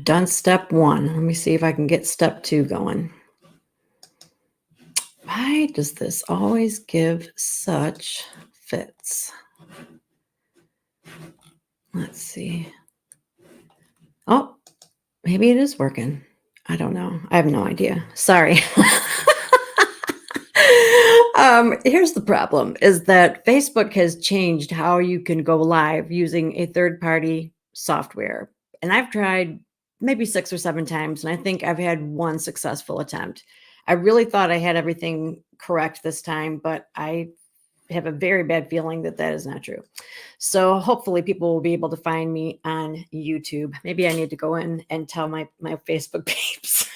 I've done step one. Let me see if I can get step two going. Why does this always give such fits? Let's see. Oh, maybe it is working. I don't know. I have no idea. Sorry. Here's the problem is that Facebook has changed how you can go live using a third-party software. And I've tried maybe 6 or 7 times, and I think I've had one successful attempt. I really thought I had everything correct this time, but I have a very bad feeling that that is not true. So hopefully people will be able to find me on YouTube. Maybe I need to go in and tell my Facebook peeps.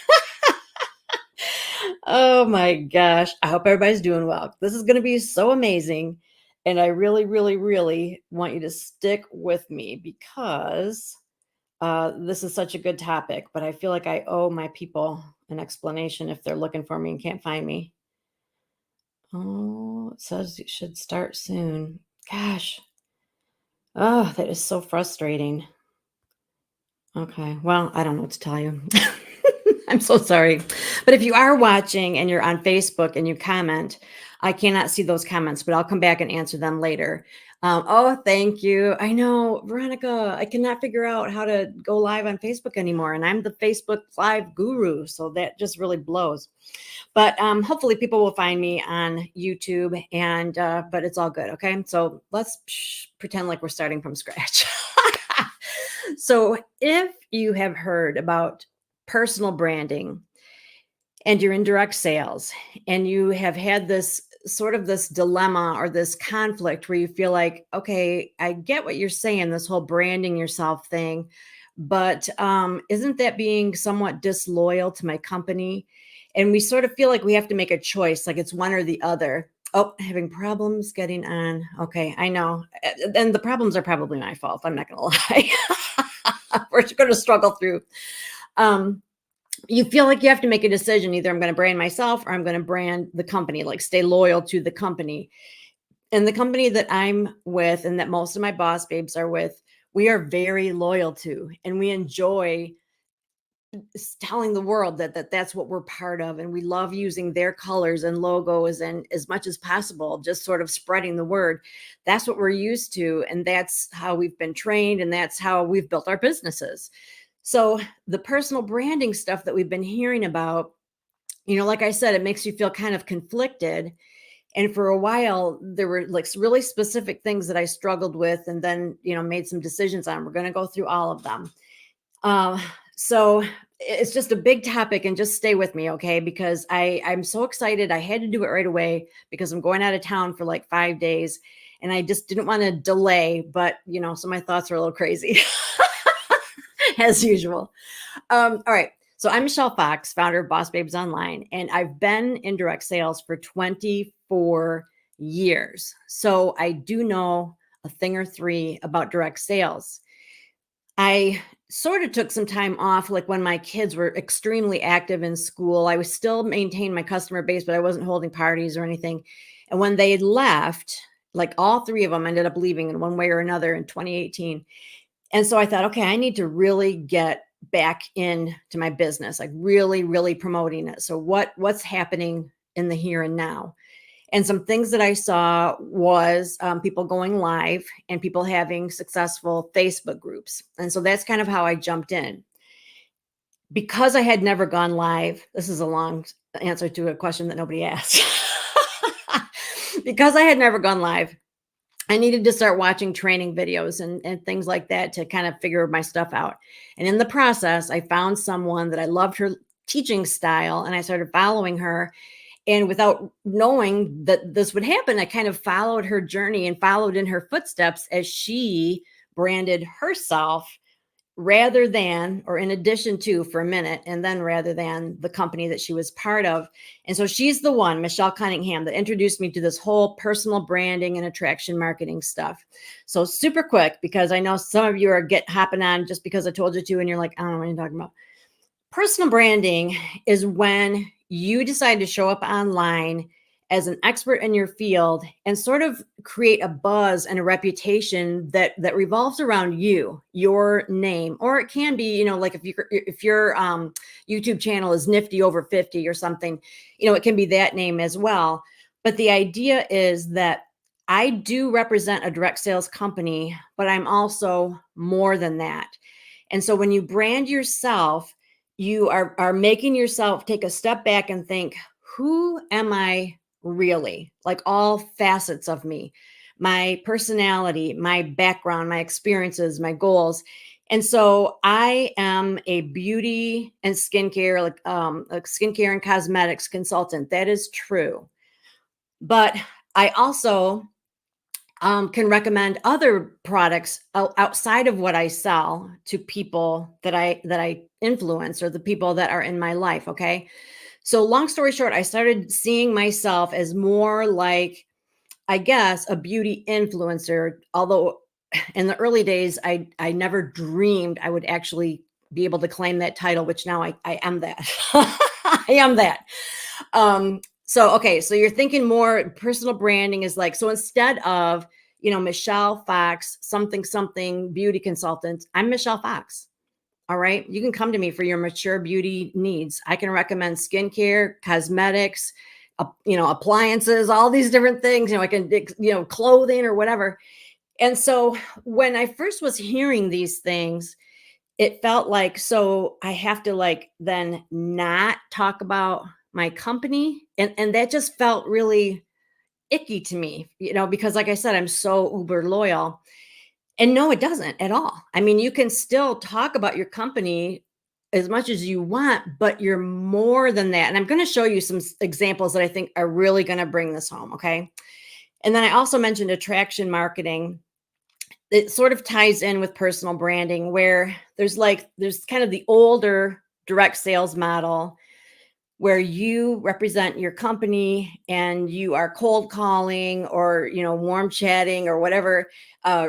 Oh my gosh. I hope everybody's doing well. This is going to be so amazing. And I really, really, really want you to stick with me because this is such a good topic. But I feel like I owe my people an explanation if they're looking for me and can't find me. Oh, it says it should start soon. Gosh. Oh, that is so frustrating. Okay. Well, I don't know what to tell you. I'm so sorry. But if you are watching and you're on Facebook and you comment, I cannot see those comments, but I'll come back and answer them later. Oh, thank you. I know, Veronica, I cannot figure out how to go live on Facebook anymore. And I'm the Facebook Live guru. So that just really blows. But hopefully people will find me on YouTube and but it's all good. Okay. So let's pretend like we're starting from scratch. So if you have heard about personal branding and you're in direct sales and you have had this sort of this dilemma or this conflict where you feel like, okay, I get what you're saying, this whole branding yourself thing, but isn't that being somewhat disloyal to my company? And we sort of feel like we have to make a choice, like it's one or the other. Oh, having problems getting on. Okay, I know. And the problems are probably my fault. I'm not going to lie. We're going to struggle through. You feel like you have to make a decision. Either I'm going to brand myself or I'm going to brand the company, like stay loyal to the company. And the company that I'm with and that most of my boss babes are with, we are very loyal to, and we enjoy telling the world that that's what we're part of. And we love using their colors and logos and as much as possible, just sort of spreading the word. That's what we're used to. And that's how we've been trained. And that's how we've built our businesses. So the personal branding stuff that we've been hearing about, like I said, it makes you feel kind of conflicted. And for a while, there were like really specific things that I struggled with and then, made some decisions on. We're going to go through all of them. So it's just a big topic and just stay with me, okay? Because I'm so excited. I had to do it right away because I'm going out of town for like 5 days and I just didn't want to delay, but so my thoughts are a little crazy as usual. All right. So I'm Michelle Fox, founder of Boss Babes Online, and I've been in direct sales for 24 years. So I do know a thing or three about direct sales. I sort of took some time off, like when my kids were extremely active in school. I was still maintain my customer base, but I wasn't holding parties or anything. And when they left, like all three of them ended up leaving in one way or another in 2018. And so I thought, okay, I need to really get back into my business, like really, really promoting it. So what's happening in the here and now? And some things that I saw was people going live and people having successful Facebook groups. And so that's kind of how I jumped in. Because I had never gone live, this is a long answer to a question that nobody asked. Because I had never gone live, I needed to start watching training videos and things like that to kind of figure my stuff out. And in the process, I found someone that I loved her teaching style and I started following her. And without knowing that this would happen, I kind of followed her journey and followed in her footsteps as she branded herself rather than, or in addition to for a minute, and then rather than the company that she was part of. And so she's the one, Michelle Cunningham, that introduced me to this whole personal branding and attraction marketing stuff. So super quick, because I know some of you are hopping on just because I told you to, and you're like, I don't know what you're talking about. Personal branding is when you decide to show up online as an expert in your field and sort of create a buzz and a reputation that revolves around you, your name. Or it can be, like if your YouTube channel is Nifty Over 50 or something, it can be that name as well. But the idea is that I do represent a direct sales company, but I'm also more than that. And so when you brand yourself, you are making yourself take a step back and think, who am I really? Like all facets of me, my personality, my background, my experiences, my goals. And so I am a beauty and skincare, like skincare and cosmetics consultant. That is true. But I also can recommend other products outside of what I sell to people that I influence, or the people that are in my life. Okay, so long story short, I started seeing myself as more like, I guess, a beauty influencer. Although in the early days, I never dreamed I would actually be able to claim that title, which now I am that. I am that. So okay, so you're thinking more personal branding is like, so instead of, Michelle Fox, something, something beauty consultant, I'm Michelle Fox. All right. You can come to me for your mature beauty needs. I can recommend skincare, cosmetics, appliances, all these different things, I can, clothing or whatever. And so when I first was hearing these things, it felt like, so I have to like then not talk about my company. And that just felt really icky to me, because like I said, I'm so uber loyal. And no, it doesn't at all. I mean, you can still talk about your company as much as you want, but you're more than that. And I'm going to show you some examples that I think are really going to bring this home. Okay. And then I also mentioned attraction marketing. It sort of ties in with personal branding, where there's kind of the older direct sales model where you represent your company and you are cold calling, or warm chatting or whatever,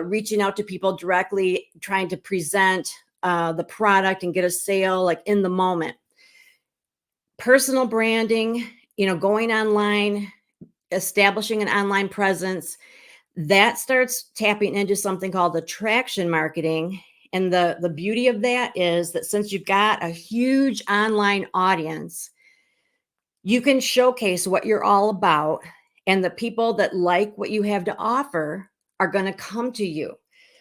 reaching out to people directly, trying to present the product and get a sale like in the moment. Personal branding, going online, establishing an online presence, that starts tapping into something called attraction marketing. And the beauty of that is that since you've got a huge online audience, you can showcase what you're all about, and the people that like what you have to offer are going to come to you.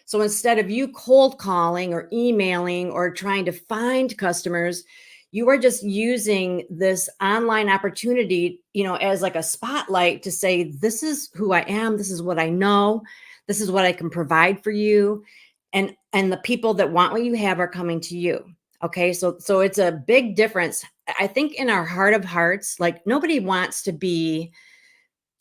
So instead of you cold calling or emailing or trying to find customers, you are just using this online opportunity, as like a spotlight to say, this is who I am, this is what I know, this is what I can provide for you. And the people that want what you have are coming to you. Okay, so it's a big difference. I think in our heart of hearts, like nobody wants to be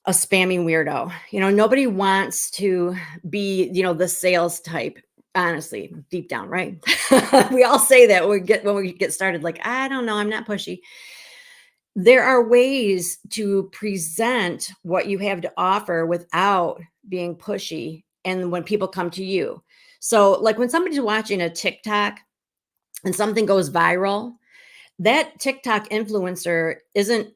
a spammy weirdo. Nobody wants to be, the sales type. Honestly, deep down, right? We all say that when we get started. Like, I don't know, I'm not pushy. There are ways to present what you have to offer without being pushy, and when people come to you. So, like when somebody's watching a TikTok and something goes viral, that TikTok influencer isn't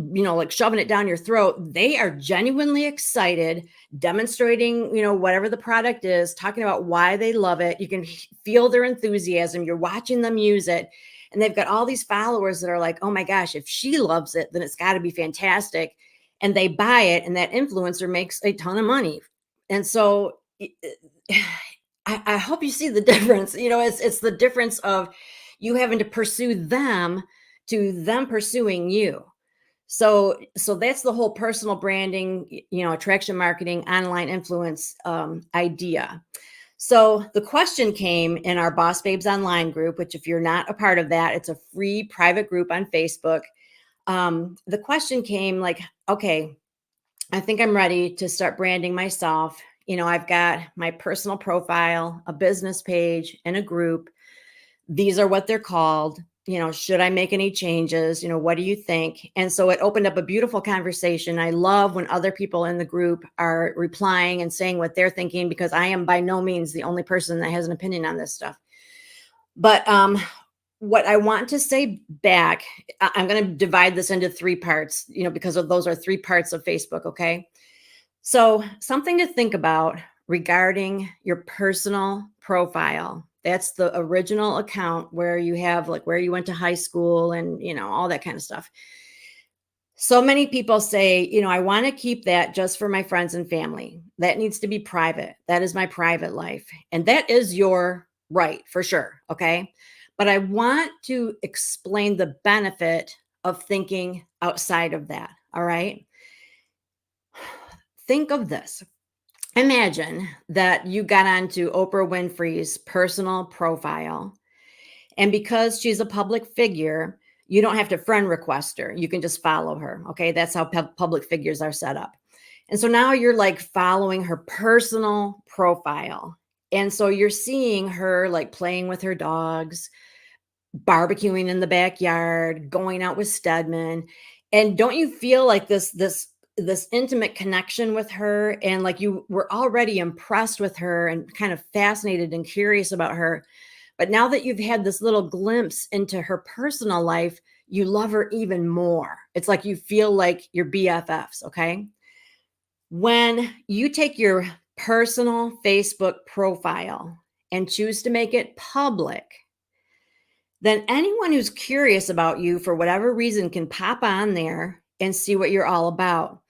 like shoving it down your throat. They are genuinely excited, demonstrating, whatever the product is, talking about why they love it. You can feel their enthusiasm. You're watching them use it. And they've got all these followers that are like, oh my gosh, if she loves it, then it's got to be fantastic. And they buy it, and that influencer makes a ton of money. And so I hope you see the difference. It's the difference of you having to pursue them to them pursuing you. So that's the whole personal branding, attraction marketing, online influence idea. So the question came in our Boss Babes Online group, which if you're not a part of that, it's a free private group on Facebook. The question came like, okay, I think I'm ready to start branding myself. I've got my personal profile, a business page, and a group. These are what they're called. Should I make any changes? What do you think? And so it opened up a beautiful conversation. I love when other people in the group are replying and saying what they're thinking, because I am by no means the only person that has an opinion on this stuff. But what I want to say back, I'm going to divide this into three parts, because of those are three parts of Facebook. Okay. So, something to think about regarding your personal profile. That's the original account where you have like where you went to high school and, all that kind of stuff. So many people say, I want to keep that just for my friends and family. That needs to be private. That is my private life. And that is your right for sure. Okay. But I want to explain the benefit of thinking outside of that. All right. Think of this. Imagine that you got onto Oprah Winfrey's personal profile, and because she's a public figure, you don't have to friend request her. You can just follow her. Okay. That's how public figures are set up. And so now you're like following her personal profile. And so you're seeing her like playing with her dogs, barbecuing in the backyard, going out with Stedman. And don't you feel like this intimate connection with her, and like you were already impressed with her and kind of fascinated and curious about her, but now that you've had this little glimpse into her personal life, you love her even more. It's like you feel like you're BFFs. Okay. When you take your personal Facebook profile and choose to make it public, then anyone who's curious about you for whatever reason can pop on there and see what you're all about.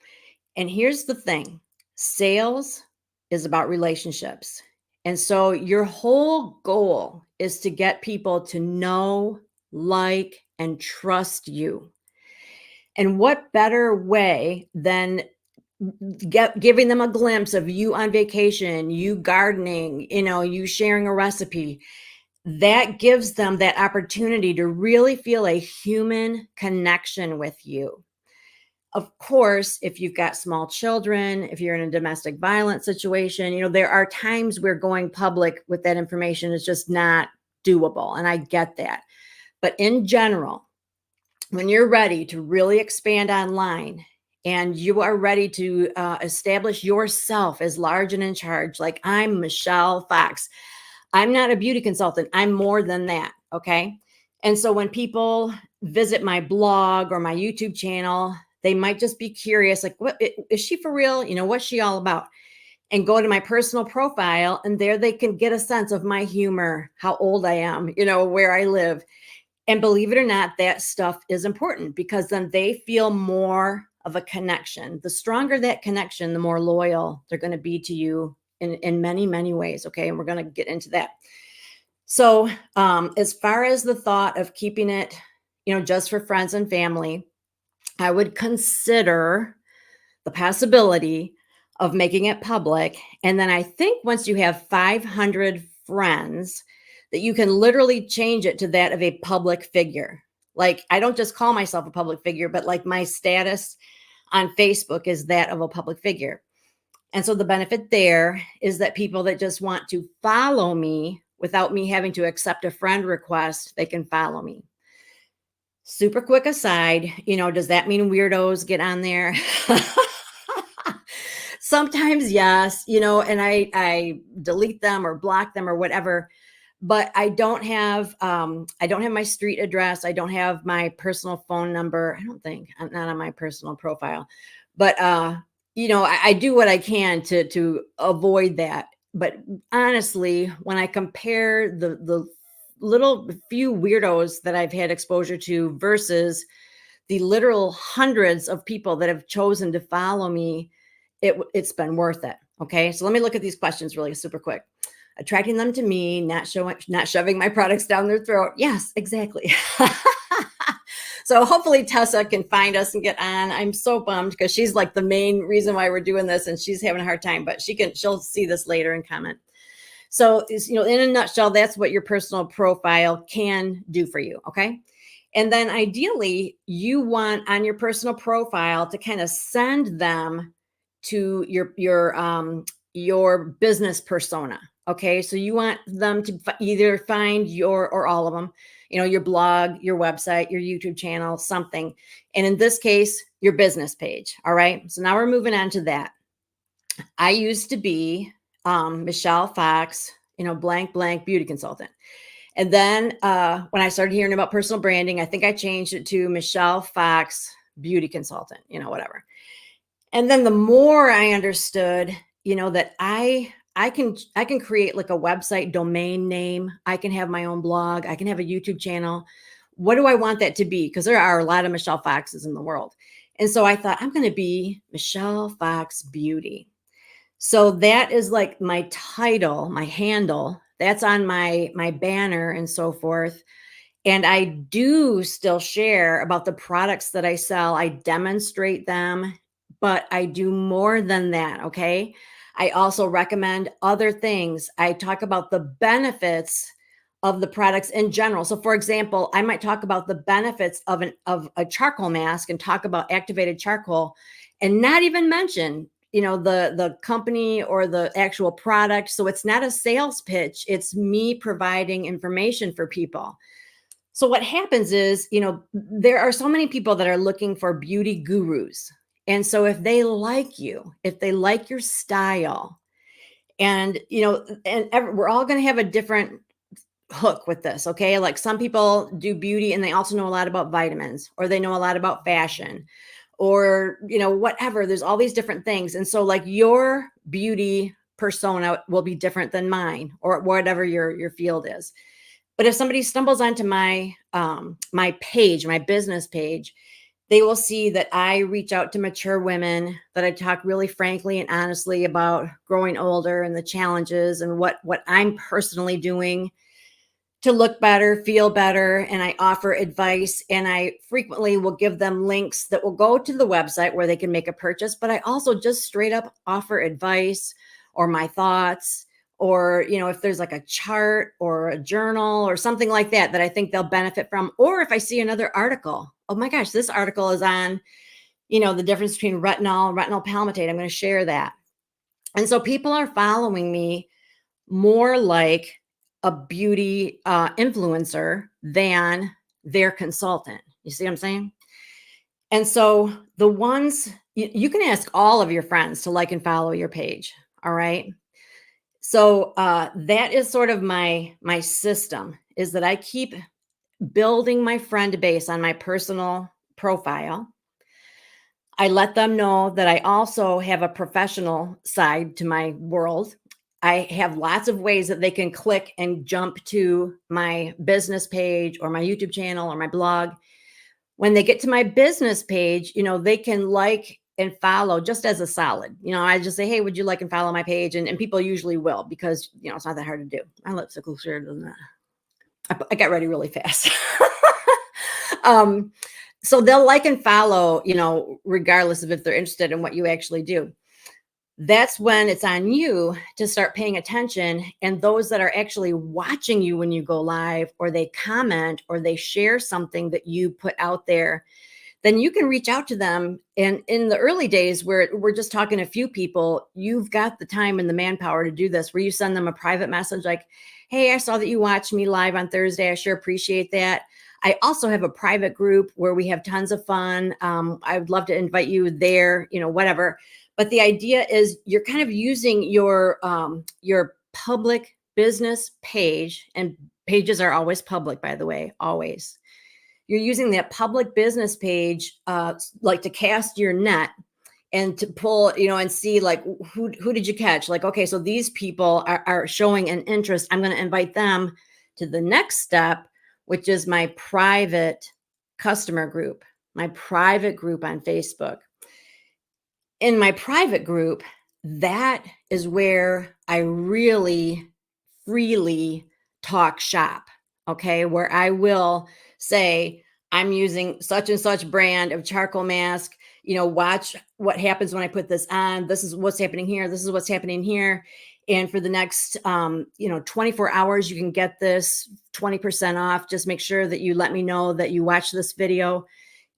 And here's the thing: sales is about relationships. And so your whole goal is to get people to know, like, and trust you. And what better way than giving them a glimpse of you on vacation, you gardening, you sharing a recipe? That gives them that opportunity to really feel a human connection with you. Of course, if you've got small children, if you're in a domestic violence situation, there are times where going public with that information is just not doable. And I get that. But in general, when you're ready to really expand online and you are ready to establish yourself as large and in charge, like I'm Michelle Fox, I'm not a beauty consultant. I'm more than that. Okay. And so when people visit my blog or my YouTube channel, they might just be curious, like, what is she for real? What's she all about? And go to my personal profile, and there they can get a sense of my humor, how old I am, where I live. And believe it or not, that stuff is important because then they feel more of a connection. The stronger that connection, the more loyal they're going to be to you in many, many ways. Okay. And we're going to get into that. So, as far as the thought of keeping it, just for friends and family, I would consider the possibility of making it public. And then I think once you have 500 friends, that you can literally change it to that of a public figure. Like, I don't just call myself a public figure, but like my status on Facebook is that of a public figure. And so the benefit there is that people that just want to follow me without me having to accept a friend request, they can follow me. Super quick aside, does that mean weirdos get on there? Sometimes, yes, and I delete them or block them or whatever, but I don't have my street address. I don't have my personal phone number. I don't think I'm not on my personal profile, but I do what I can to avoid that. But honestly, when I compare the little few weirdos that I've had exposure to versus the literal hundreds of people that have chosen to follow me, it's been worth it. Okay. So let me look at these questions really super quick. Attracting them to me, not shoving my products down their throat. Yes, exactly. So hopefully Tessa can find us and get on. I'm so bummed because she's like the main reason why we're doing this, and she's having a hard time, but she'll see this later and comment. So, in a nutshell, that's what your personal profile can do for you. Okay. And then ideally, you want on your personal profile to kind of send them to your business persona. Okay. So you want them to either find or all of them, your blog, your website, your YouTube channel, something. And in this case, your business page. All right. So now we're moving on to that. I used to be Michelle Fox, blank, blank beauty consultant. And then when I started hearing about personal branding, I think I changed it to Michelle Fox Beauty Consultant, whatever. And then the more I understood, that I can create like a website domain name. I can have my own blog. I can have a YouTube channel. What do I want that to be? Because there are a lot of Michelle Foxes in the world. And so I thought I'm going to be Michelle Fox Beauty. So that is like my title, my handle. That's on my banner and so forth. And I do still share about the products that I sell. I demonstrate them, but I do more than that. Okay. I also recommend other things. I talk about the benefits of the products in general. So for example, I might talk about the benefits of a charcoal mask and talk about activated charcoal and not even mention the company or the actual product. So it's not a sales pitch. It's me providing information for people. So what happens is, there are so many people that are looking for beauty gurus. And so if they like you, if they like your style, and we're all going to have a different hook with this, okay? Like some people do beauty and they also know a lot about vitamins, or they know a lot about fashion, or whatever. There's all these different things. And so like your beauty persona will be different than mine, or whatever your field is. But if somebody stumbles onto my page, my business page, they will see that I reach out to mature women, that I talk really frankly and honestly about growing older and the challenges and what I'm personally doing to look better, feel better, and I offer advice, and I frequently will give them links that will go to the website where they can make a purchase, but I also just straight up offer advice or my thoughts, or if there's like a chart or a journal or something like that that I think they'll benefit from, or if I see another article, oh my gosh, this article is on the difference between retinol palmitate, I'm going to share that. And so people are following me more like a beauty influencer than their consultant. You see what I'm saying? And so the ones you can ask all of your friends to like and follow your page. All right. So that is sort of my system, is that I keep building my friend base on my personal profile. I let them know that I also have a professional side to my world. I have lots of ways that they can click and jump to my business page or my YouTube channel or my blog. When they get to my business page, they can like and follow just as a solid. I just say, hey, would you like and follow my page? And people usually will, because, it's not that hard to do. My lips are closer than that. I got ready really fast. um, so they'll like and follow, regardless of if they're interested in what you actually do. That's when it's on you to start paying attention. And those that are actually watching you when you go live, or they comment, or they share something that you put out there, then you can reach out to them. And in the early days where we're just talking a few people, you've got the time and the manpower to do this, where you send them a private message like, hey, I saw that you watched me live on Thursday. I sure appreciate that. I also have a private group where we have tons of fun. I would love to invite you there, whatever. But the idea is you're kind of using your public business page, and pages are always public, by the way, always. You're using that public business page like to cast your net and to pull, and see like who did you catch? Like, okay, so these people are showing an interest. I'm going to invite them to the next step, which is my private customer group, my private group on Facebook. In my private group, that is where I really freely talk shop. Okay. Where I will say, I'm using such and such brand of charcoal mask. Watch what happens when I put this on. This is what's happening here. This is what's happening here. And for the next, 24 hours, you can get this 20% off. Just make sure that you let me know that you watch this video.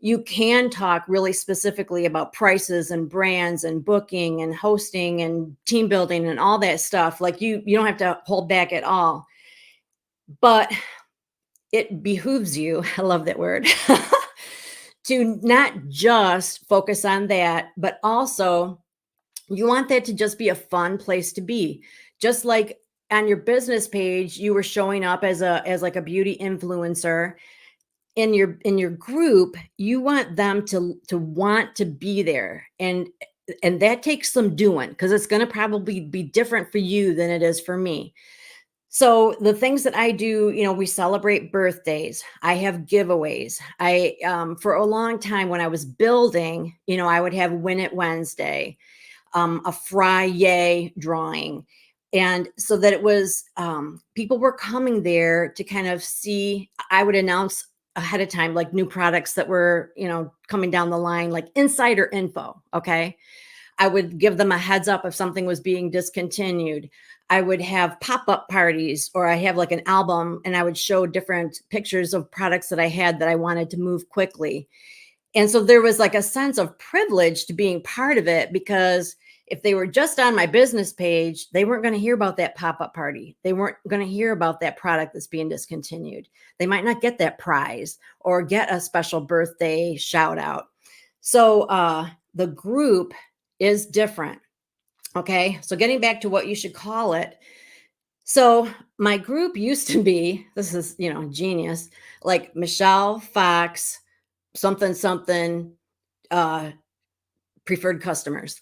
You can talk really specifically about prices and brands and booking and hosting and team building and all that stuff. Like you don't have to hold back at all. But it behooves you, I love that word, to not just focus on that, but also you want that to just be a fun place to be. Just like on your business page, you were showing up as like a beauty influencer. In your group, you want them to want to be there, and that takes some doing, because it's going to probably be different for you than it is for me. So the things that I do, we celebrate birthdays. I have giveaways. For a long time when I was building, I would have Win It Wednesday, a Friday drawing. And so that it was, people were coming there to kind of see. I would announce ahead of time, like new products that were, coming down the line, like insider info. Okay. I would give them a heads up if something was being discontinued. I would have pop-up parties, or I have like an album and I would show different pictures of products that I had that I wanted to move quickly. And so there was like a sense of privilege to being part of it, because if they were just on my business page, they weren't going to hear about that pop-up party. They weren't going to hear about that product that's being discontinued. They might not get that prize or get a special birthday shout out. So the group is different. Okay. So getting back to what you should call it. So my group used to be, this is, genius, like Michelle Fox, something, something, uh, preferred customers,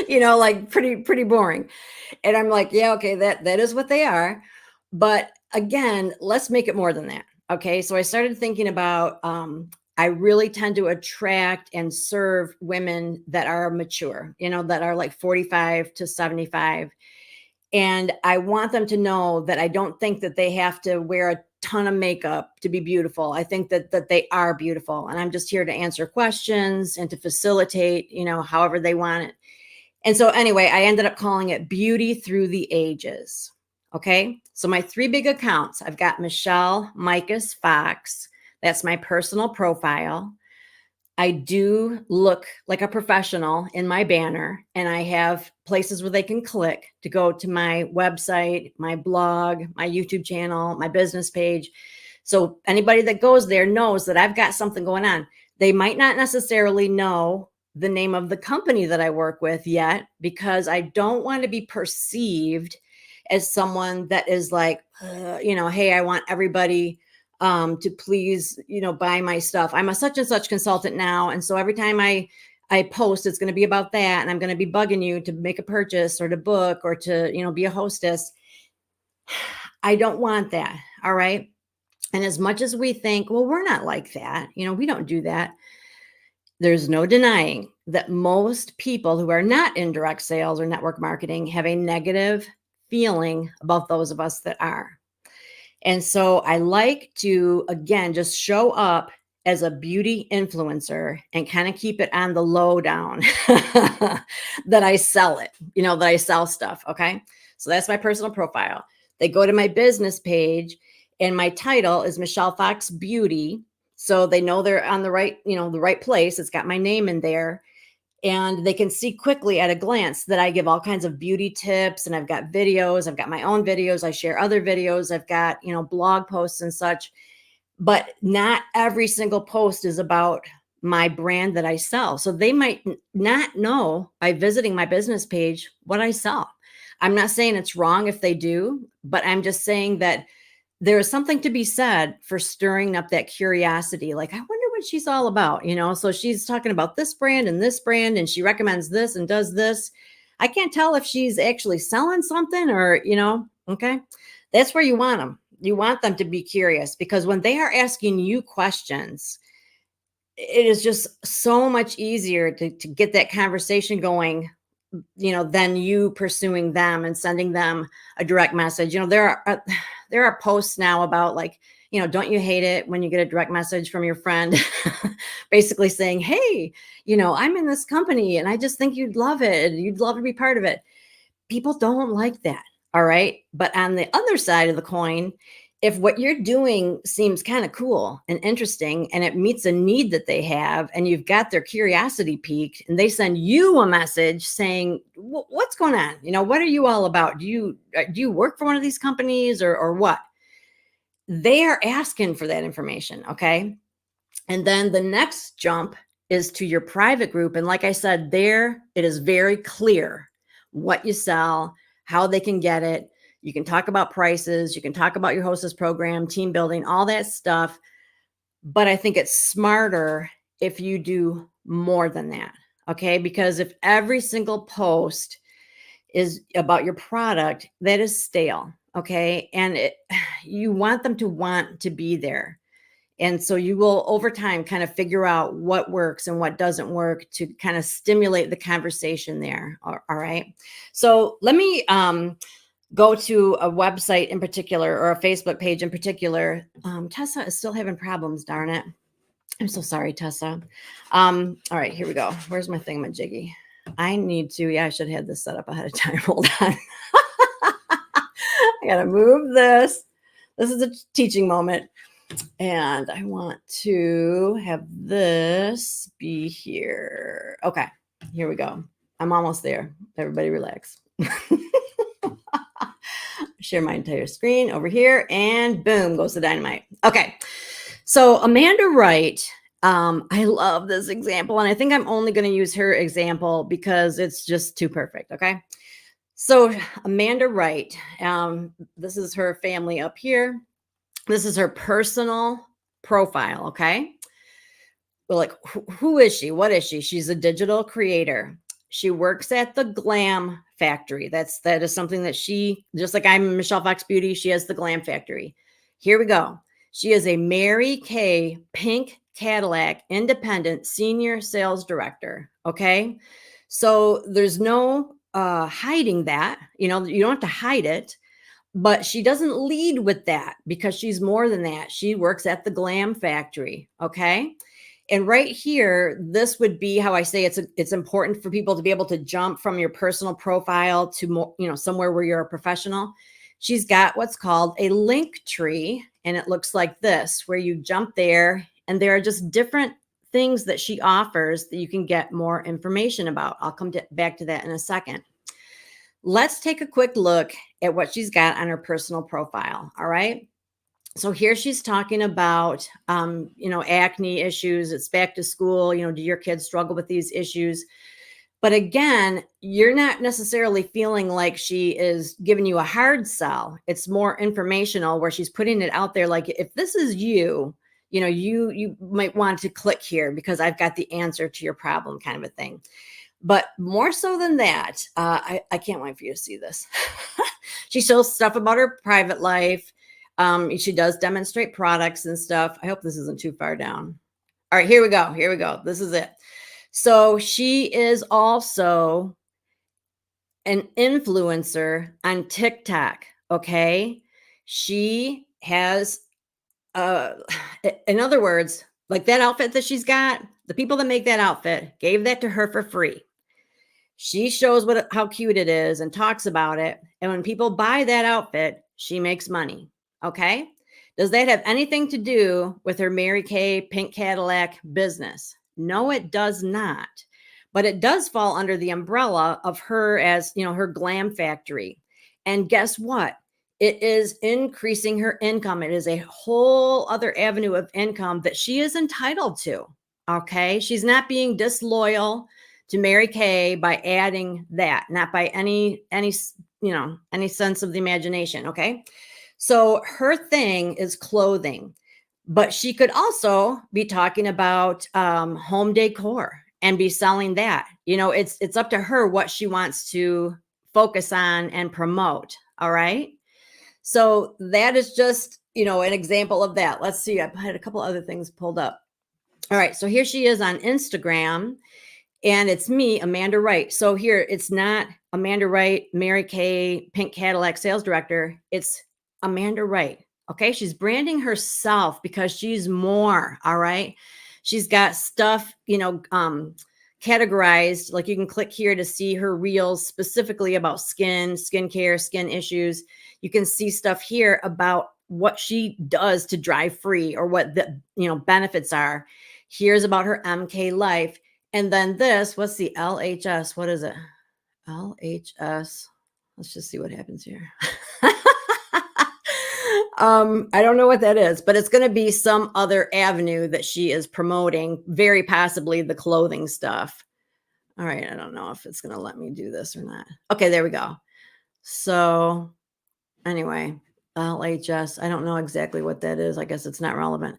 like pretty boring. And I'm like, yeah, okay, that is what they are. But again, let's make it more than that. Okay. So I started thinking about, I really tend to attract and serve women that are mature, that are like 45 to 75. And I want them to know that I don't think that they have to wear a ton of makeup to be beautiful. I think that they are beautiful. And I'm just here to answer questions and to facilitate, however they want it. And so anyway, I ended up calling it Beauty Through the Ages. Okay. So my three big accounts, I've got Michelle Micus Fox. That's my personal profile. I do look like a professional in my banner, and I have places where they can click to go to my website, my blog, my YouTube channel, my business page. So anybody that goes there knows that I've got something going on. They might not necessarily know the name of the company that I work with yet, because I don't want to be perceived as someone that is like, hey, I want everybody to please, buy my stuff. I'm a such and such consultant now. And so every time I post, it's going to be about that. And I'm going to be bugging you to make a purchase or to book or to, be a hostess. I don't want that. All right. And as much as we think, well, we're not like that, we don't do that. There's no denying that most people who are not in direct sales or network marketing have a negative feeling about those of us that are. And so I like to, again, just show up as a beauty influencer and kind of keep it on the low down that I sell it, that I sell stuff. Okay. So that's my personal profile. They go to my business page, and my title is Michelle Fox Beauty. So they know they're on the right, the right place. It's got my name in there. And they can see quickly at a glance that I give all kinds of beauty tips, and I've got videos. I've got my own videos. I share other videos. I've got, blog posts and such, but not every single post is about my brand that I sell. So they might not know by visiting my business page what I sell. I'm not saying it's wrong if they do, but I'm just saying that there is something to be said for stirring up that curiosity. Like, I wonder what she's all about, So she's talking about this brand, and she recommends this and does this. I can't tell if she's actually selling something or, okay. That's where you want them. You want them to be curious, because when they are asking you questions, it is just so much easier to get that conversation going, than you pursuing them and sending them a direct message. There are posts now about like, don't you hate it when you get a direct message from your friend, basically saying, hey, I'm in this company and I just think you'd love it. You'd love to be part of it. People don't like that. All right. But on the other side of the coin, if what you're doing seems kind of cool and interesting and it meets a need that they have, and you've got their curiosity piqued, and they send you a message saying, what's going on? What are you all about? Do you work for one of these companies or what? They are asking for that information. Okay. And then the next jump is to your private group. And like I said, there it is very clear what you sell, how they can get it. You can talk about prices, you can talk about your hostess program, team building, all that stuff. But I think it's smarter if you do more than that. Okay. Because if every single post is about your product, that is stale. Okay. And you want them to want to be there. And so you will over time kind of figure out what works and what doesn't work to kind of stimulate the conversation there. All right. So let me go to a website in particular or a Facebook page in particular. Tessa is still having problems, darn it. I'm so sorry, Tessa. All right, here we go. Where's my thingamajiggy? I need to, yeah, I should have had this set up ahead of time. Hold on. I gotta move this. This is a teaching moment. And I want to have this be here. Okay, here we go. I'm almost there. Everybody relax. Share my entire screen over here and boom goes the dynamite. Okay. So Amanda Wright, I love this example and I think I'm only going to use her example because it's just too perfect. Okay. So Amanda Wright, this is her family up here. This is her personal profile. Okay. Well, like, who is she? What is she? She's a digital creator. She works at the Glam Factory. That is something that she, just like I'm Michelle Fox Beauty, she has the Glam Factory. Here we go. She is a Mary Kay Pink Cadillac Independent Senior Sales Director. Okay. So there's no hiding that. You know, you don't have to hide it. But she doesn't lead with that because she's more than that. She works at the Glam Factory. Okay. And right here, this would be how I say it's important for people to be able to jump from your personal profile to more, somewhere where you're a professional. She's got what's called a link tree, and it looks like this, where you jump there, and there are just different things that she offers that you can get more information about. I'll come back to that in a second. Let's take a quick look at what she's got on her personal profile. All right. So here she's talking about, acne issues. It's back to school. Do your kids struggle with these issues? But again, you're not necessarily feeling like she is giving you a hard sell. It's more informational where she's putting it out there. Like if this is you, you might want to click here because I've got the answer to your problem kind of a thing. But more so than that, I can't wait for you to see this. She shows stuff about her private life. She does demonstrate products and stuff. I hope this isn't too far down. All right, here we go. Here we go. This is it. So she is also an influencer on TikTok. Okay. She has, in other words, like that outfit that she's got, the people that make that outfit gave that to her for free. She shows how cute it is and talks about it. And when people buy that outfit, she makes money. Okay. Does that have anything to do with her Mary Kay Pink Cadillac business? No, it does not. But it does fall under the umbrella of her as, her glam factory. And guess what? It is increasing her income. It is a whole other avenue of income that she is entitled to. Okay. She's not being disloyal to Mary Kay by adding that, not by any sense of the imagination. Okay. So her thing is clothing, but she could also be talking about home decor and be selling that. It's up to her what she wants to focus on and promote. All right. So that is just, an example of that. Let's see. I had a couple other things pulled up. All right. So here she is on Instagram. And it's me, Amanda Wright. So here, it's not Amanda Wright, Mary Kay, Pink Cadillac sales director. It's Amanda Wright. Okay. She's branding herself because she's more. All right. She's got stuff, categorized. Like you can click here to see her reels specifically about skincare, skin issues. You can see stuff here about what she does to drive free or what the, benefits are. Here's about her MK life. And then this, what's the LHS? What is it? LHS. Let's just see what happens here. I don't know what that is, but it's going to be some other avenue that she is promoting, very possibly the clothing stuff. All right. I don't know if it's going to let me do this or not. Okay, there we go. So anyway, LHS, I don't know exactly what that is. I guess it's not relevant.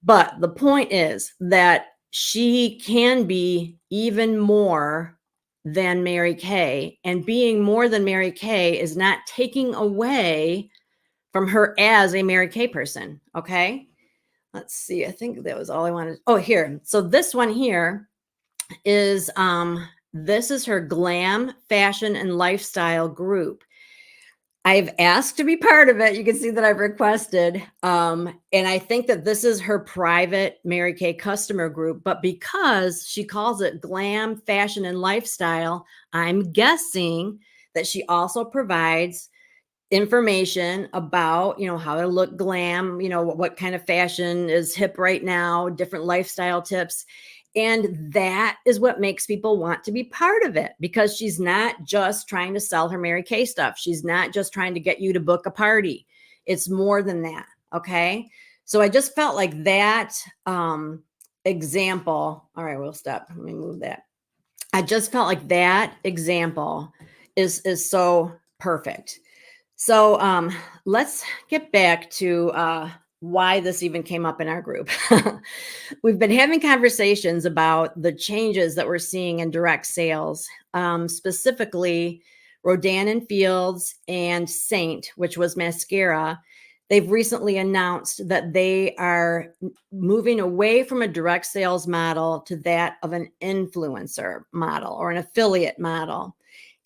But the point is that she can be even more than Mary Kay, and being more than Mary Kay is not taking away from her as a Mary Kay person. Okay. Let's see. I think that was all I wanted. Oh, here. So this one here is this is her glam fashion and lifestyle group. I've asked to be part of it. You can see that I've requested. And I think that this is her private Mary Kay customer group, but because she calls it glam, fashion, and lifestyle, I'm guessing that she also provides information about, how to look glam, what kind of fashion is hip right now, different lifestyle tips. And that is what makes people want to be part of it, because she's not just trying to sell her Mary Kay stuff. She's not just trying to get you to book a party. It's more than that. Okay. So I just felt like that example. All right, we'll stop. Let me move that. I just felt like that example is so perfect. So let's get back to why this even came up in our group. We've been having conversations about the changes that we're seeing in direct sales, specifically Rodan and Fields and Saint, which was mascara. They've recently announced that they are moving away from a direct sales model to that of an influencer model or an affiliate model.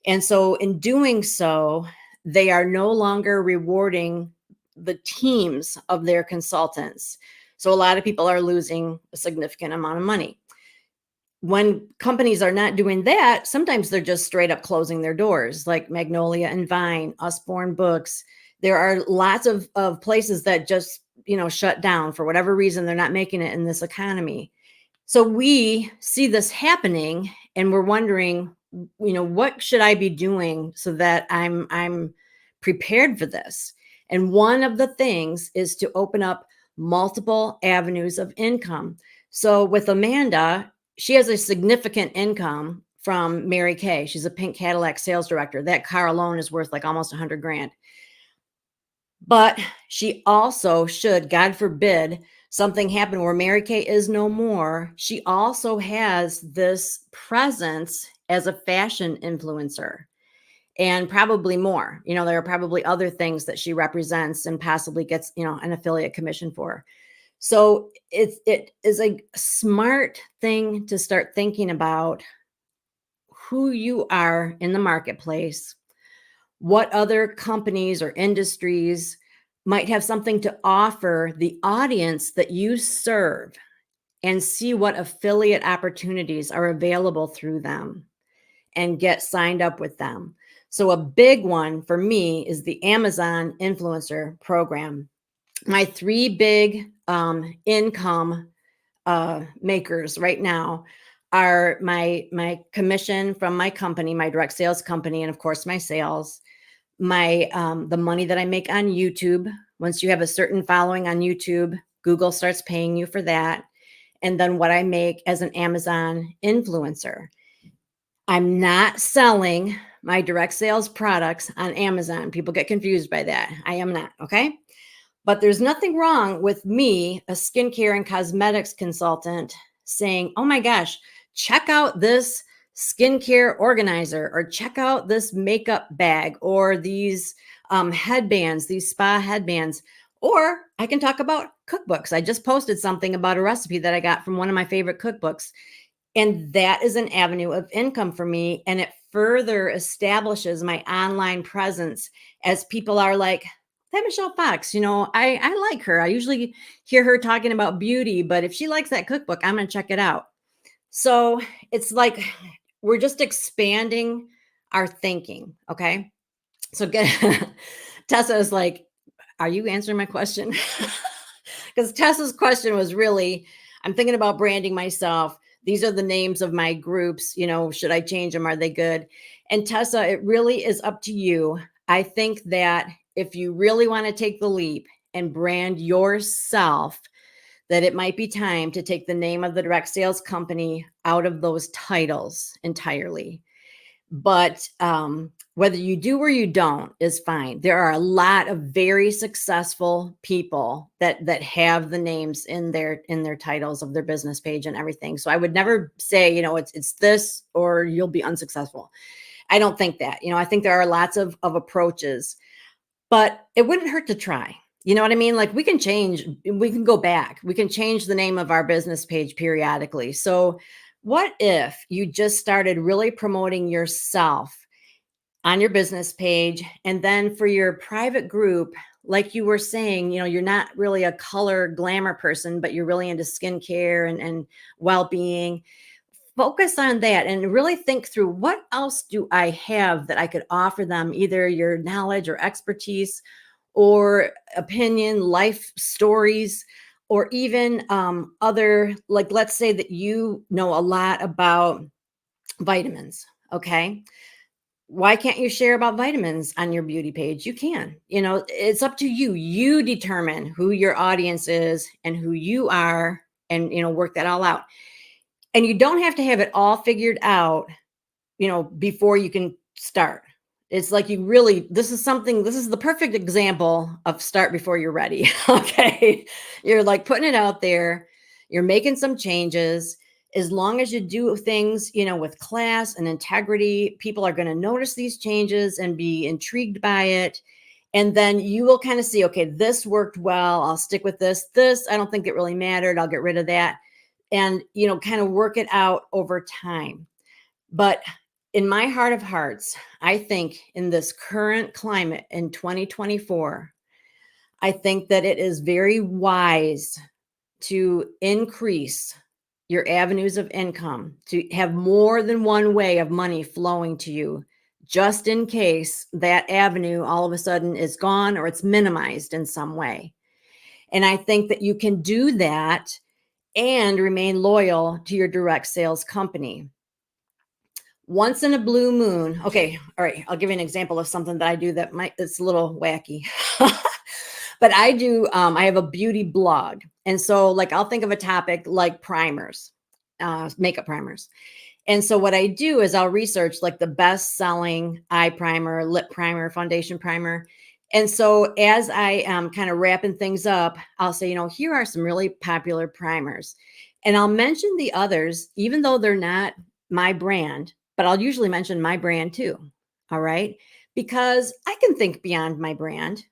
And so in doing so, they are no longer rewarding the teams of their consultants. So a lot of people are losing a significant amount of money. When companies are not doing that, sometimes they're just straight up closing their doors, like Magnolia and Vine, Usborne Books. There are lots of places that just, shut down for whatever reason. They're not making it in this economy. So we see this happening and we're wondering, what should I be doing so that I'm prepared for this? And one of the things is to open up multiple avenues of income. So with Amanda, she has a significant income from Mary Kay. She's a pink Cadillac sales director. That car alone is worth like almost 100 grand. But she also should, God forbid, something happen where Mary Kay is no more. She also has this presence as a fashion influencer and probably more. There are probably other things that she represents and possibly gets, an affiliate commission for. So it is a smart thing to start thinking about who you are in the marketplace, what other companies or industries might have something to offer the audience that you serve, and see what affiliate opportunities are available through them and get signed up with them. So a big one for me is the Amazon influencer program. My three big income makers right now are my commission from my company, my direct sales company, and of course my sales, my the money that I make on YouTube. Once you have a certain following on YouTube, Google starts paying you for that. And then what I make as an Amazon influencer. I'm not selling my direct sales products on Amazon. People get confused by that. I am not, okay? But there's nothing wrong with me, a skincare and cosmetics consultant, saying, oh my gosh, check out this skincare organizer, or check out this makeup bag, or these headbands, these spa headbands. Or I can talk about cookbooks. I just posted something about a recipe that I got from one of my favorite cookbooks. And that is an avenue of income for me. And it further establishes my online presence, as people are like, that Michelle Fox, I like her. I usually hear her talking about beauty, but if she likes that cookbook, I'm going to check it out. So it's like we're just expanding our thinking. Okay. So Tessa is like, are you answering my question? Because Tessa's question was really, I'm thinking about branding myself. These are the names of my groups. Should I change them? Are they good? And Tessa, it really is up to you. I think that if you really want to take the leap and brand yourself, that it might be time to take the name of the direct sales company out of those titles entirely. But whether you do or you don't is fine. There are a lot of very successful people that have the names in their titles of their business page and everything. So I would never say, it's this or you'll be unsuccessful. I don't think that. I think there are lots of approaches, but it wouldn't hurt to try. You know what I mean? Like we can go back. We can change the name of our business page periodically. So what if you just started really promoting yourself on your business page, and then for your private group, like you were saying, you're not really a color glamour person, but you're really into skincare and well-being. Focus on that and really think through, what else do I have that I could offer them, either your knowledge or expertise or opinion, life stories, or even other, like, let's say that you know a lot about vitamins. Okay. Why can't you share about vitamins on your beauty page? You can. It's up to you. You determine who your audience is and who you are, and work that all out. And you don't have to have it all figured out, before you can start. It's like, this is the perfect example of start before you're ready. Okay. You're like putting it out there, you're making some changes. As long as you do things, with class and integrity, people are going to notice these changes and be intrigued by it. And then you will kind of see, okay, this worked well. I'll stick with this. This, I don't think it really mattered. I'll get rid of that. And, kind of work it out over time. But in my heart of hearts, I think in this current climate in 2024, I think that it is very wise to increase your avenues of income, to have more than one way of money flowing to you, just in case that avenue all of a sudden is gone or it's minimized in some way. And I think that you can do that and remain loyal to your direct sales company. Once in a blue moon. Okay. All right. I'll give you an example of something that I do it's a little wacky. But I have a beauty blog. And so, like, I'll think of a topic like primers, makeup primers. And so what I do is I'll research like the best selling eye primer, lip primer, foundation primer. And so as I am kind of wrapping things up, I'll say, here are some really popular primers. And I'll mention the others, even though they're not my brand, but I'll usually mention my brand too. All right. Because I can think beyond my brand.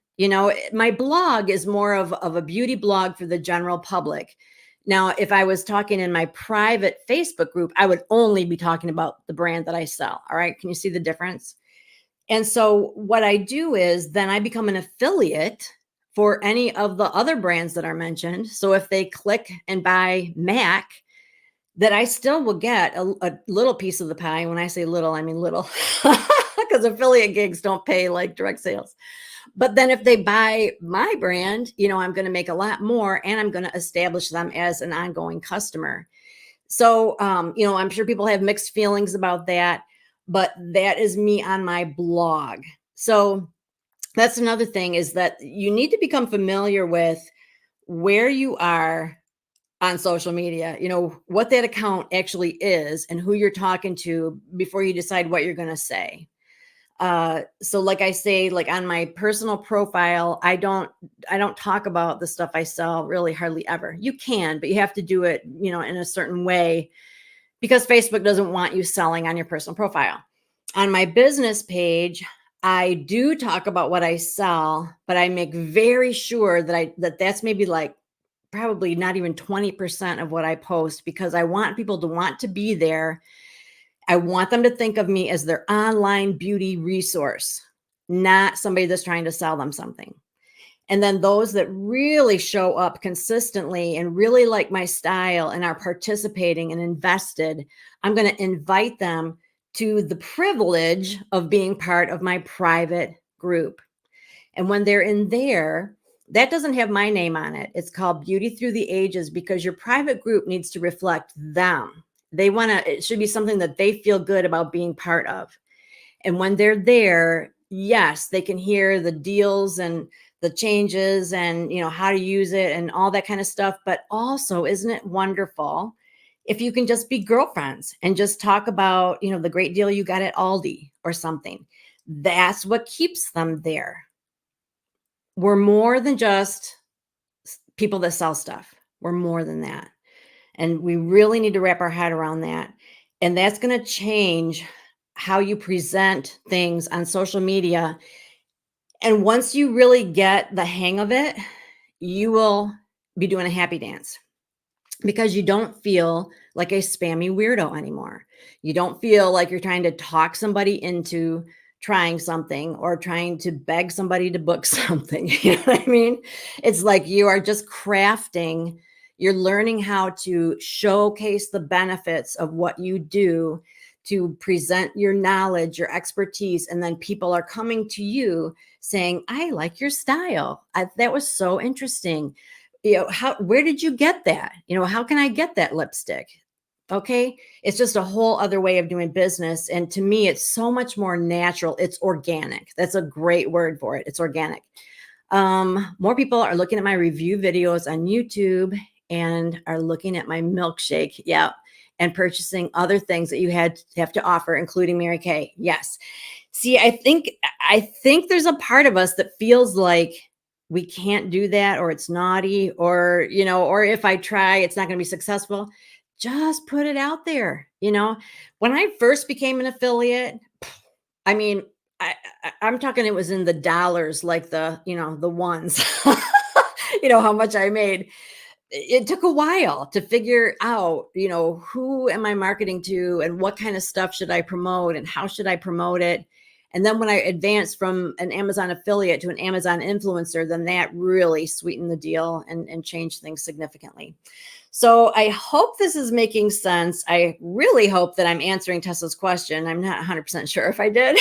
My blog is more of a beauty blog for the general public. Now, if I was talking in my private Facebook group, I would only be talking about the brand that I sell. All right. Can you see the difference? And so what I do is then I become an affiliate for any of the other brands that are mentioned. So if they click and buy MAC, that I still will get a little piece of the pie. When I say little, I mean little, because affiliate gigs don't pay like direct sales. But then if they buy my brand, I'm going to make a lot more, and I'm going to establish them as an ongoing customer. So, I'm sure people have mixed feelings about that, but that is me on my blog. So that's another thing, is that you need to become familiar with where you are on social media, what that account actually is and who you're talking to before you decide what you're going to say. So like I say, like on my personal profile, I don't talk about the stuff I sell really hardly ever. You can, but you have to do it, in a certain way, because Facebook doesn't want you selling on your personal profile. On my business page, I do talk about what I sell, but I make very sure that that's maybe like probably not even 20% of what I post, because I want people to want to be there. I want them to think of me as their online beauty resource, not somebody that's trying to sell them something. And then those that really show up consistently and really like my style and are participating and invested, I'm going to invite them to the privilege of being part of my private group. And when they're in there, that doesn't have my name on it. It's called Beauty Through the Ages, because your private group needs to reflect them. It should be something that they feel good about being part of. And when they're there, yes, they can hear the deals and the changes and, how to use it and all that kind of stuff. But also, isn't it wonderful if you can just be girlfriends and just talk about, the great deal you got at Aldi or something, that's what keeps them there. We're more than just people that sell stuff. We're more than that. And we really need to wrap our head around that. And that's going to change how you present things on social media. And once you really get the hang of it, you will be doing a happy dance because you don't feel like a spammy weirdo anymore. You don't feel like you're trying to talk somebody into trying something or trying to beg somebody to book something. You know what I mean? It's like you are just crafting, you're learning how to showcase the benefits of what you do, to present your knowledge, your expertise, and then people are coming to you saying, I like your style. That was so interesting. Where did you get that? How can I get that lipstick? Okay. It's just a whole other way of doing business. And to me, it's so much more natural. It's organic. That's a great word for it. It's organic. More people are looking at my review videos on YouTube and are looking at my milkshake. Yeah. And purchasing other things that you have to offer, including Mary Kay. Yes. See, I think there's a part of us that feels like we can't do that, or it's naughty, or if I try, it's not going to be successful. Just put it out there. When I first became an affiliate, I mean, I'm talking, it was in the dollars, like the ones, how much I made. It took a while to figure out, who am I marketing to and what kind of stuff should I promote and how should I promote it. And then when I advanced from an Amazon affiliate to an Amazon influencer, then that really sweetened the deal and changed things significantly. So I hope this is making sense. I really hope that I'm answering Tessa's question. I'm not 100% sure if I did.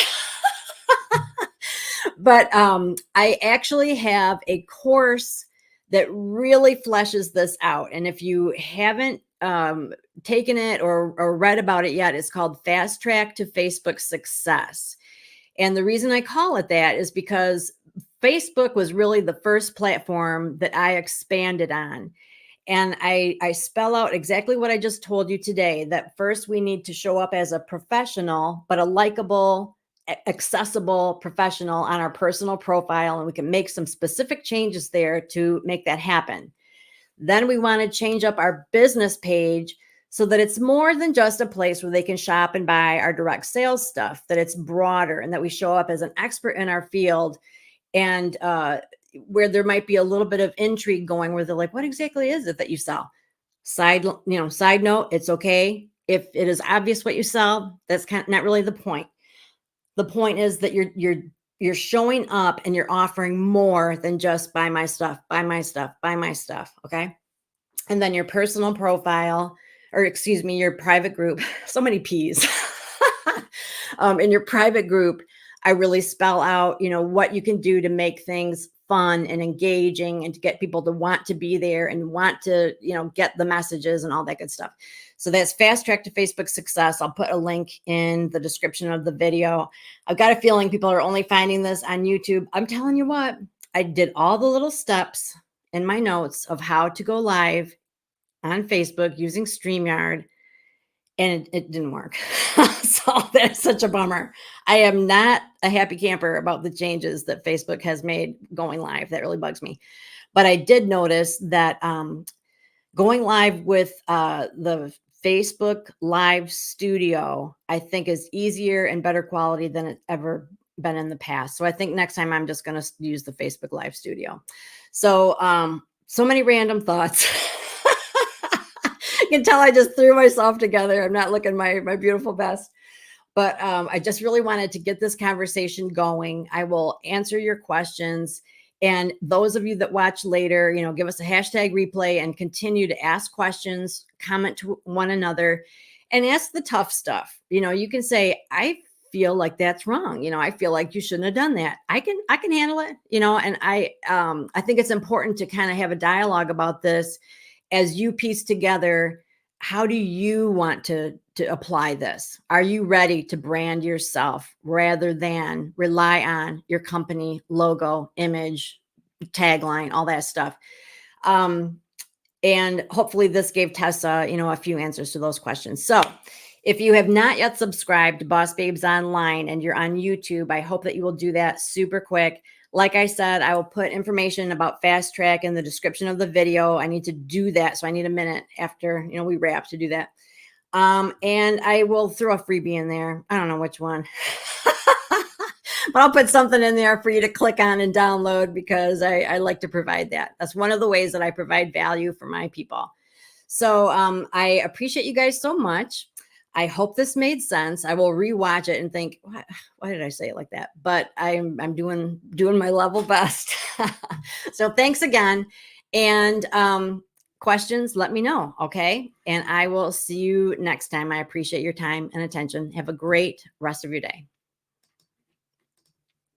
But I actually have a course that really fleshes this out. And if you haven't taken it or read about it yet, it's called Fast Track to Facebook Success. And the reason I call it that is because Facebook was really the first platform that I expanded on. And I spell out exactly what I just told you today, that first we need to show up as a professional, but a likable, accessible professional on our personal profile. And we can make some specific changes there to make that happen. Then we want to change up our business page so that it's more than just a place where they can shop and buy our direct sales stuff, that it's broader and that we show up as an expert in our field. And where there might be a little bit of intrigue going, where they're like, what exactly is it that you sell? Side note, it's okay if it is obvious what you sell. That's kind of not really the point. The point is that you're showing up and you're offering more than just buy my stuff, buy my stuff, buy my stuff. Okay. And then your personal profile, or excuse me, your private group, so many P's. In your private group, I really spell out, what you can do to make things fun and engaging and to get people to want to be there and want to, get the messages and all that good stuff. So that's Fast Track to Facebook Success. I'll put a link in the description of the video. I've got a feeling people are only finding this on YouTube. I'm telling you what, I did all the little steps in my notes of how to go live on Facebook using StreamYard, and it didn't work. So that's such a bummer. I am not a happy camper about the changes that Facebook has made going live. That really bugs me. But I did notice that going live with the Facebook Live Studio, I think, is easier and better quality than it's ever been in the past. So I think next time I'm just going to use the Facebook Live Studio. So, so many random thoughts. You can tell I just threw myself together. I'm not looking my beautiful best. But I just really wanted to get this conversation going. I will answer your questions. And those of you that watch later, give us a hashtag replay and continue to ask questions, comment to one another, and ask the tough stuff. You can say, I feel like that's wrong. I feel like you shouldn't have done that. I can handle it, and I think it's important to kind of have a dialogue about this as you piece together, how do you want to apply this? Are you ready to brand yourself rather than rely on your company logo, image, tagline, all that stuff? And hopefully this gave Tessa, a few answers to those questions. So if you have not yet subscribed to Boss Babes Online and you're on YouTube, I hope that you will do that super quick. Like I said, I will put information about Fast Track in the description of the video. I need to do that. So I need a minute after, we wrap to do that. And I will throw a freebie in there. I don't know which one. But I'll put something in there for you to click on and download because I like to provide that. That's one of the ways that I provide value for my people. So I appreciate you guys so much. I hope this made sense. I will rewatch it and think, why did I say it like that? But I'm doing my level best. So thanks again. And questions, let me know. Okay. And I will see you next time. I appreciate your time and attention. Have a great rest of your day.